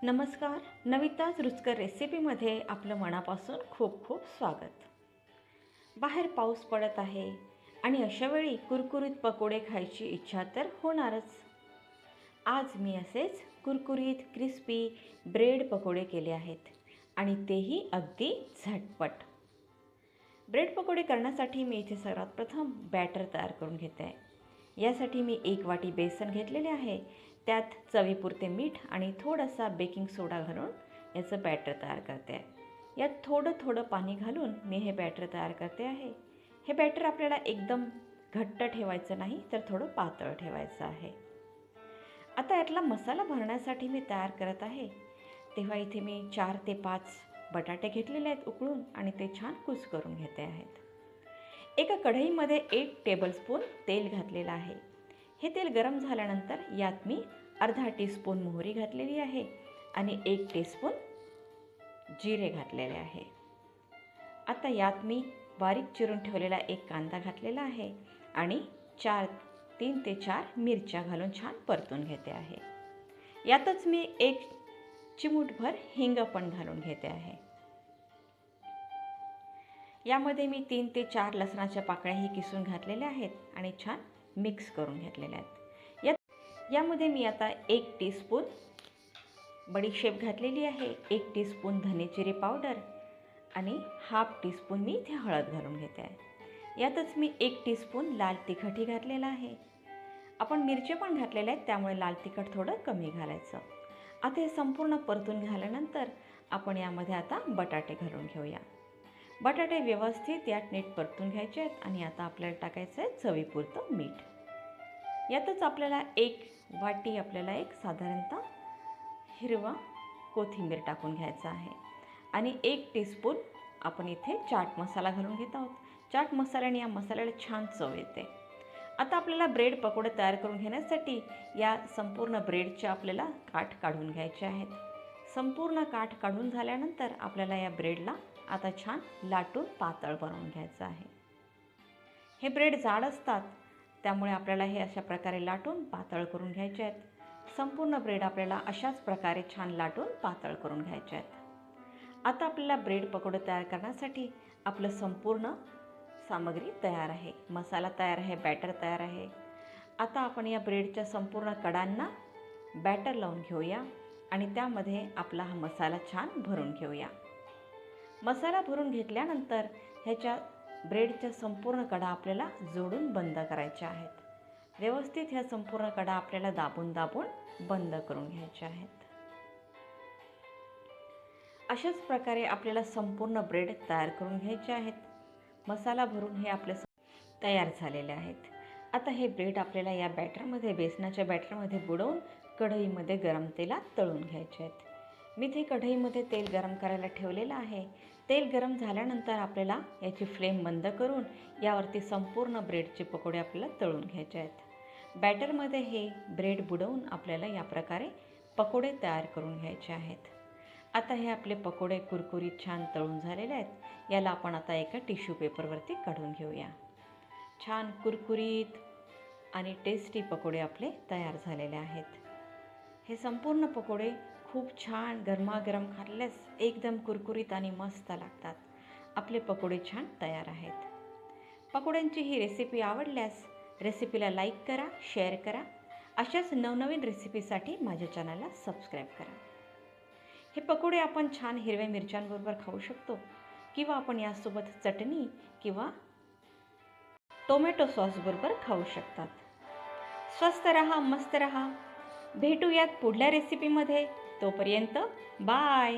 नमस्कार. नविताच रुचकर रेसिपीमध्ये आपलं मनापासून खूप खूप स्वागत. बाहेर पाऊस पडत आहे आणि अशावेळी कुरकुरीत पकोडे खायची इच्छा तर होणारच. आज मी असेच कुरकुरीत क्रिस्पी ब्रेड पकोडे केले आहेत आणि तेही अगदी झटपट. ब्रेड पकोडे करण्यासाठी मी इथे सर्वात प्रथम बॅटर तयार करून घेते आहे. यासाठी मी 1 वाटी बेसन घेतलेले आहे. त्यात चवीपुरते मीठ आणि थोडासा बेकिंग सोडा घालून याचं बॅटर तयार करते आहे. यात थोडं थोडं पाणी घालून मी हे बॅटर तयार करते आहे. हे बॅटर आपल्याला एकदम घट्ट ठेवायचं नाही तर थोडं पातळ ठेवायचं आहे. आता यातला मसाला भरण्यासाठी मी तयार करत आहे. तेव्हा इथे मी 4 ते 5 बटाटे घेतलेले आहेत उकळून आणि ते छान कुस्करून घेते आहेत. एका कढईमध्ये 1 टेबलस्पून तेल घातलेलं आहे. हे तेल गरम झाल्यानंतर यात मी अर्धा टीस्पून मोहरी घातलेली आहे आणि 1 टीस्पून जिरे घातलेले आहे. आता यात मी बारीक चिरून ठेवलेला 1 कांदा घातलेला आहे आणि 3 ते 4 मिरच्या घालून छान परतून घेते आहे. यातच मी 1 चिमूटभर हिंग पण घालून घेते आहे. यामध्ये मी 3 ते 4 लसणाच्या पाकळ्याही किसून घातलेल्या आहेत आणि छान मिक्स करून घेतलेल्या आहेत. यामध्ये मी आता 1 टीस्पून बडीशेप घातलेली आहे, 1 टीस्पून धने जिरे पावडर आणि हाफ टीस्पून मी इथे हळद घालून घेते आहे. यातच मी 1 टीस्पून लाल तिखटही घातलेला आहे. आपण मिरची पण घातलेल्या आहेत त्यामुळे लाल तिखट थोडं कमी घालायचं. आता हे संपूर्ण परतून झाल्यानंतर आपण यामध्ये आता बटाटे घालून घेऊया. बटाटे व्यवस्थित यात नीट परतून घ्यायचे आहेत आणि आता आपल्याला टाकायचं आहे चवीपुरतं मीठ. यातच आपल्याला 1 वाटी आपल्याला एक साधारणतः हिरवा कोथिंबीर टाकून घ्यायचा आहे आणि 1 टीस्पून आपण इथे चाट मसाला घालून घेत आहोत. चाट मसाल्याने या मसाल्याला छान चव येते. आता आपल्याला ब्रेड पकोडे तयार करून घेण्यासाठी या संपूर्ण ब्रेडचे आपल्याला काठ काढून घ्यायचे आहेत. संपूर्ण काठ काढून झाल्यानंतर आपल्याला या ब्रेडला आता छान लाटून पातळ बनवून घ्यायचं आहे. हे ब्रेड जाड असतात त्यामुळे आपल्याला हे अशा प्रकारे लाटून पातळ करून घ्यायचे आहेत. संपूर्ण ब्रेड आपल्याला अशाच प्रकारे छान लाटून पातळ करून घ्यायचे आहेत. आता आपल्याला ब्रेड पकोडे तयार करण्यासाठी आपलं संपूर्ण सामग्री तयार आहे. मसाला तयार आहे, बॅटर तयार आहे. आता आपण या ब्रेडच्या संपूर्ण कडांना बॅटर लावून घेऊया आणि त्यामध्ये आपला हा मसाला छान भरून घेऊया. मसाला भरून घेतल्यानंतर ह्याच्या ब्रेडच्या संपूर्ण कडा आपल्याला जोडून बंद करायच्या आहेत. व्यवस्थित ह्या संपूर्ण कडा आपल्याला दाबून दाबून बंद करून घ्यायच्या आहेत. अशाच प्रकारे आपल्याला संपूर्ण ब्रेड तयार करून घ्यायचे आहेत. मसाला भरून हे आपले तयार झालेले आहेत. आता हे ब्रेड आपल्याला या बॅटरमध्ये, बेसनाच्या बॅटरमध्ये बुडवून कढईमध्ये गरम तेलात तळून घ्यायचे आहेत. मी ते कढईमध्ये तेल गरम करायला ठेवलेलं आहे. तेल गरम झाल्यानंतर आपल्याला याची फ्लेम बंद करून यावरती संपूर्ण ब्रेडचे पकोडे आपल्याला तळून घ्यायचे आहेत. बॅटरमध्ये हे ब्रेड बुडवून आपल्याला या प्रकारे पकोडे तयार करून घ्यायचे आहेत. आता हे आपले पकोडे कुरकुरीत छान तळून झालेले आहेत. याला आपण आता एका टिश्यू पेपरवरती काढून घेऊया. छान कुरकुरीत आणि टेस्टी पकोडे आपले तयार झालेले आहेत. हे संपूर्ण पकोडे खूप छान गरमागरम खाल्ल्यास एकदम कुरकुरीत आणि मस्त लागतात. आपले पकोडे छान तयार आहेत. पकोड्यांची ही रेसिपी आवडल्यास रेसिपीला लाईक करा, शेअर करा. अशाच नवनवीन रेसिपीसाठी माझ्या चॅनलला सबस्क्राईब करा. हे पकोडे आपण छान हिरव्या मिरच्यांबरोबर खाऊ शकतो किंवा आपण यासोबत चटणी किंवा टोमॅटो सॉसबरोबर खाऊ शकतात. स्वस्त रहा, मस्त रहा. भेटूयात पुढल्या रेसिपीमध्ये. तोपर्यंत बाय.